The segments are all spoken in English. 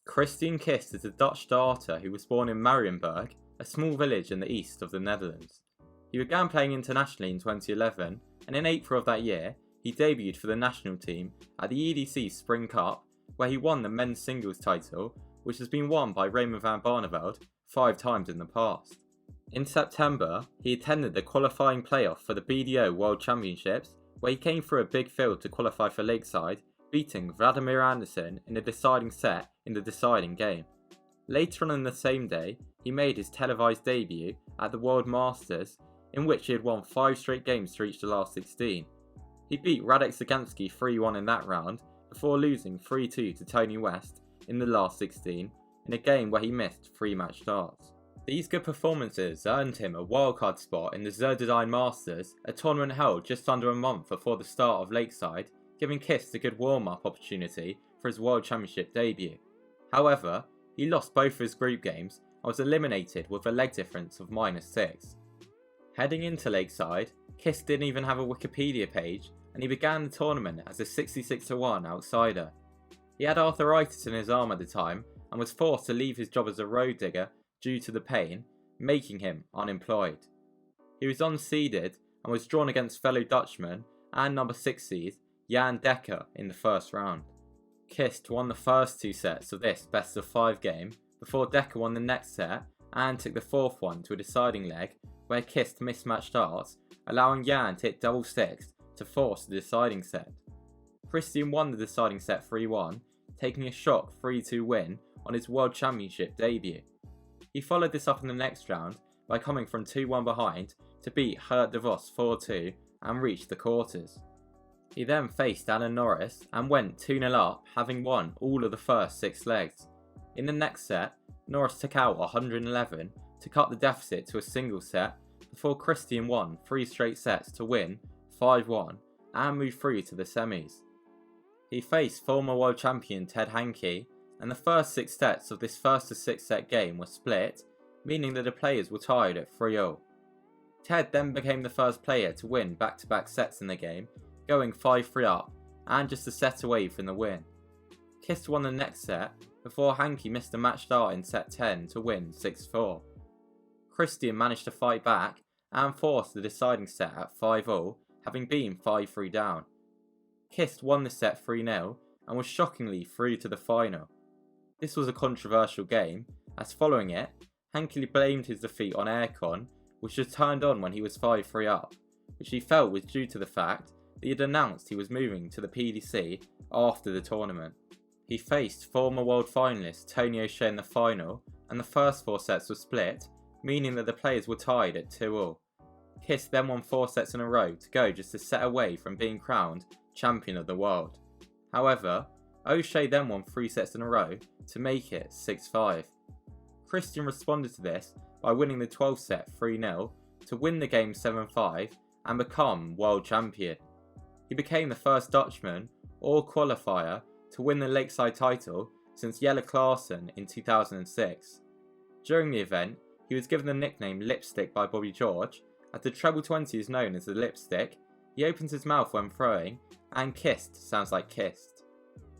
Christian Kist is a Dutch darter who was born in Marienburg, a small village in the east of the Netherlands. He began playing internationally in 2011, and in April of that year, he debuted for the national team at the EDC Spring Cup, where he won the men's singles title, which has been won by Raymond van Barneveld 5 times in the past. In September, he attended the qualifying playoff for the BDO World Championships, where he came through a big field to qualify for Lakeside, beating Vladimir Anderson in a deciding set in the deciding game. Later on in the same day, he made his televised debut at the World Masters, in which he had won 5 straight games to reach the last 16. He beat Radek Zagansky 3-1 in that round, before losing 3-2 to Tony West in the last 16, in a game where he missed 3 match starts. These good performances earned him a wildcard spot in the Zuiderdijn Masters, a tournament held just under a month before the start of Lakeside, giving Kist a good warm-up opportunity for his World Championship debut. However, he lost both of his group games and was eliminated with a leg difference of -6. Heading into Lakeside, Kist didn't even have a Wikipedia page, and he began the tournament as a 66-1 outsider. He had arthritis in his arm at the time and was forced to leave his job as a road digger due to the pain, making him unemployed. He was unseeded and was drawn against fellow Dutchman and number 6 seed Jan Dekker in the first round. Kist won the first 2 sets of this best of 5 game before Dekker won the next set and took the fourth one to a deciding leg where Kist mismatched darts, allowing Jan to hit double six to force the deciding set. Christian won the deciding set 3-1, taking a shock 3-2 win on his World Championship debut. He followed this up in the next round by coming from 2-1 behind to beat Geert de Vos 4-2 and reach the quarters. He then faced Alan Norris and went 2-0 up, having won all of the first 6 legs. In the next set, Norris took out 111 to cut the deficit to a single set before Christian won 3 straight sets to win 5-1 and move through to the semis. He faced former world champion Ted Hankey, and the first 6 sets of this first to 6 set game were split, meaning that the players were tied at 3-0. Ted then became the first player to win back-to-back sets in the game, going 5-3 up and just a set away from the win. Kist won the next set before Hankey missed a match start in set 10 to win 6-4. Christian managed to fight back and force the deciding set at 5-0, having been 5-3 down. Kist won the set 3-0 and was shockingly through to the final. This was a controversial game, as following it, Hankey blamed his defeat on aircon, which was turned on when he was 5-3 up, which he felt was due to the fact that he had announced he was moving to the PDC after the tournament. He faced former world finalist Tony O'Shea in the final, and the first 4 sets were split, meaning that the players were tied at 2-2. Kist then won 4 sets in a row to go just a set away from being crowned champion of the world. However, O'Shea then won 3 sets in a row to make it 6-5. Christian responded to this by winning the 12th set 3-0 to win the game 7-5 and become world champion. He became the first Dutchman or qualifier to win the Lakeside title since Jelle Klaassen in 2006. During the event, he was given the nickname Lipstick by Bobby George, as the treble 20 is known as the lipstick. He opens his mouth when throwing, and Kist sounds like kissed.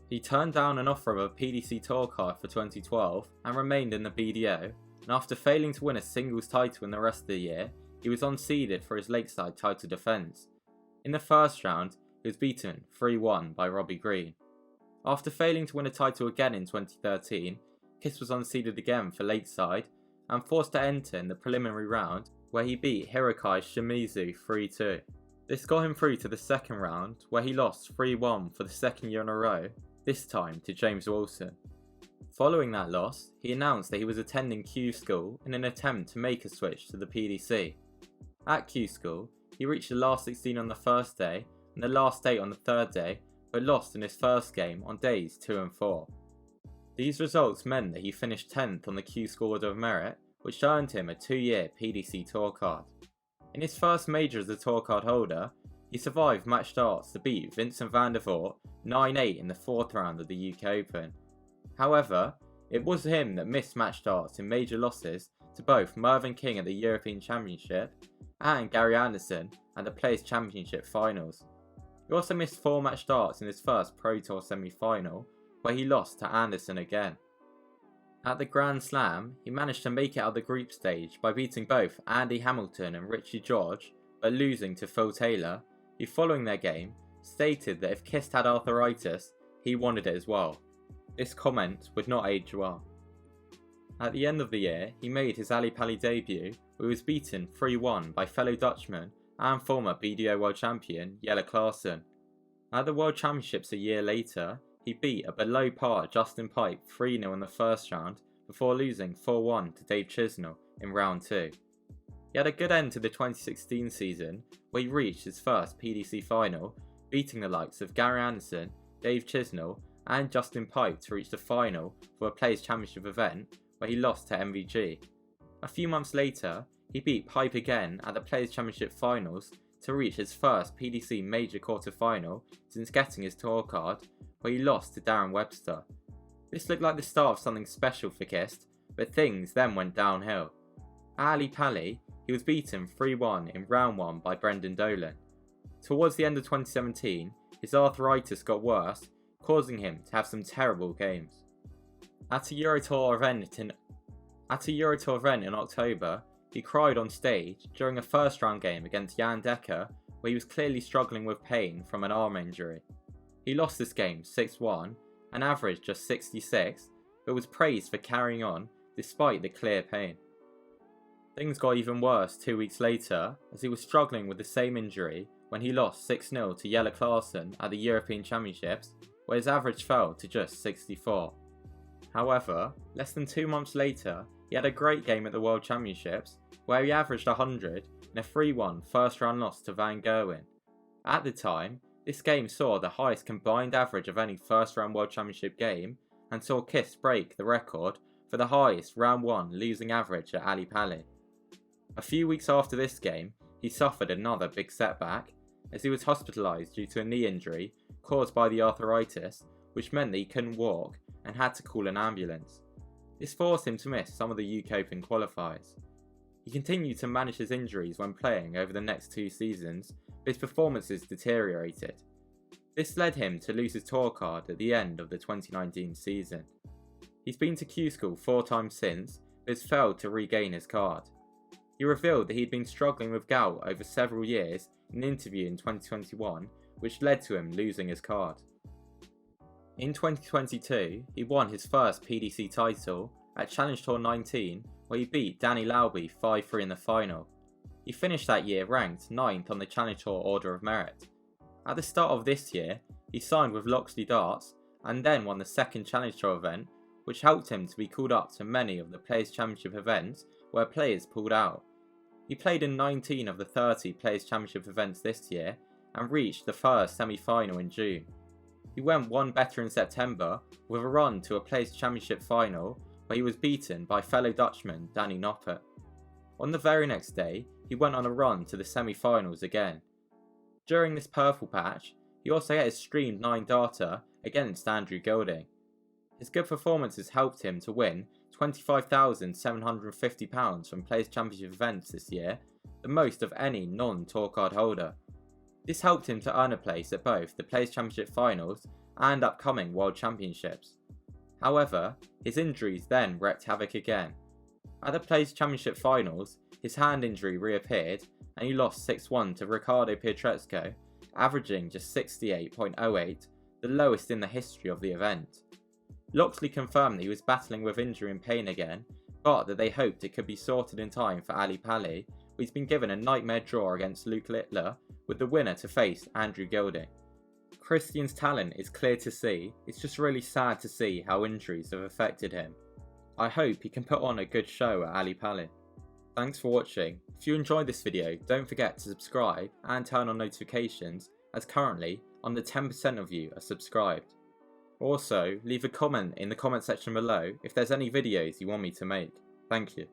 He turned down an offer of a PDC tour card for 2012 and remained in the BDO, and after failing to win a singles title in the rest of the year, he was unseeded for his Lakeside title defence. In the first round, he was beaten 3-1 by Robbie Green. After failing to win a title again in 2013, Kist was unseeded again for Lakeside and forced to enter in the preliminary round where he beat Hirokai Shimizu 3-2. This got him through to the second round where he lost 3-1 for the second year in a row, this time to James Wilson. Following that loss, he announced that he was attending Q School in an attempt to make a switch to the PDC. At Q School, he reached the last 16 on the first day and the last 8 on the third day, but lost in his first game on days 2 and 4. These results meant that he finished 10th on the Q School Order of Merit, which earned him a 2-year PDC tour card. In his first major as a tour card holder, he survived match starts to beat Vincent van der Voort 9-8 in the 4th round of the UK Open. However, it was him that missed match starts in major losses to both Mervyn King at the European Championship and Gary Anderson at the Players' Championship finals. He also missed 4 match starts in his first Pro Tour semi-final, where he lost to Anderson again. At the Grand Slam, he managed to make it out of the group stage by beating both Andy Hamilton and Richie George, but losing to Phil Taylor, who following their game, stated that if Kist had arthritis, he wanted it as well. This comment would not age well. At the end of the year, he made his Ali Pali debut, where he was beaten 3-1 by fellow Dutchman and former BDO World Champion Jelle Klaasen. At the World Championships a year later, he beat a below par Justin Pipe 3-0 in the first round before losing 4-1 to Dave Chisnell in round 2. He had a good end to the 2016 season, where he reached his first PDC final, beating the likes of Gary Anderson, Dave Chisnell and Justin Pipe to reach the final for a Players Championship event, where he lost to MVG. A few months later, he beat Pipe again at the Players Championship finals to reach his first PDC major quarter-final since getting his tour card, where he lost to Darren Webster. This looked like the start of something special for Kist, but things then went downhill. At Ali Pali, he was beaten 3-1 in round 1 by Brendan Dolan. Towards the end of 2017, his arthritis got worse, causing him to have some terrible games. At a Eurotour event in October, he cried on stage during a first round game against Jan Dekker, where he was clearly struggling with pain from an arm injury. He lost this game 6-1 and averaged just 66, but was praised for carrying on despite the clear pain. Things got even worse 2 weeks later, as he was struggling with the same injury when he lost 6-0 to Jelle Klaasen at the European Championships, where his average fell to just 64. However, less than 2 months later, he had a great game at the World Championships, where he averaged 100 in a 3-1 first round loss to Van Gerwen. At the time, this game saw the highest combined average of any first round World Championship game, and saw Kist break the record for the highest round 1 losing average at Ali Pali. A few weeks after this game, he suffered another big setback, as he was hospitalised due to a knee injury caused by the arthritis, which meant that he couldn't walk and had to call an ambulance. This forced him to miss some of the UK Open qualifiers. He continued to manage his injuries when playing over the next 2 seasons, but his performances deteriorated. This led him to lose his tour card at the end of the 2019 season. He's been to Q School 4 times since, but has failed to regain his card. He revealed that he'd been struggling with gout over several years in an interview in 2021, which led to him losing his card. In 2022, he won his first PDC title at Challenge Tour 19, where he beat Danny Lauby 5-3 in the final. He finished that year ranked 9th on the Challenge Tour Order of Merit. At the start of this year, he signed with Loxley Darts and then won the second Challenge Tour event, which helped him to be called up to many of the Players Championship events where players pulled out. He played in 19 of the 30 Players Championship events this year and reached the first semi-final in June. He went one better in September with a run to a Players Championship final where he was beaten by fellow Dutchman Danny Noppert. On the very next day, he went on a run to the semi-finals again. During this purple patch, he also had his streamed 9 darter against Andrew Gilding. His good performances helped him to win £25,750 from Players Championship events this year, the most of any non-tour card holder. This helped him to earn a place at both the Players Championship finals and upcoming World Championships. However, his injuries then wreaked havoc again. At the Players Championship finals, his hand injury reappeared and he lost 6-1 to Riccardo Pietrezco, averaging just 68.08, the lowest in the history of the event. Loxley confirmed that he was battling with injury and pain again, but that they hoped it could be sorted in time for Ali Pali, where he's been given a nightmare draw against Luke Littler, with the winner to face Andrew Gilding. Christian's talent is clear to see, it's just really sad to see how injuries have affected him. I hope he can put on a good show at Ali Pali. Thanks for watching. If you enjoyed this video, don't forget to subscribe and turn on notifications, as currently under 10% of you are subscribed. Also, leave a comment in the comment section below if there's any videos you want me to make. Thank you.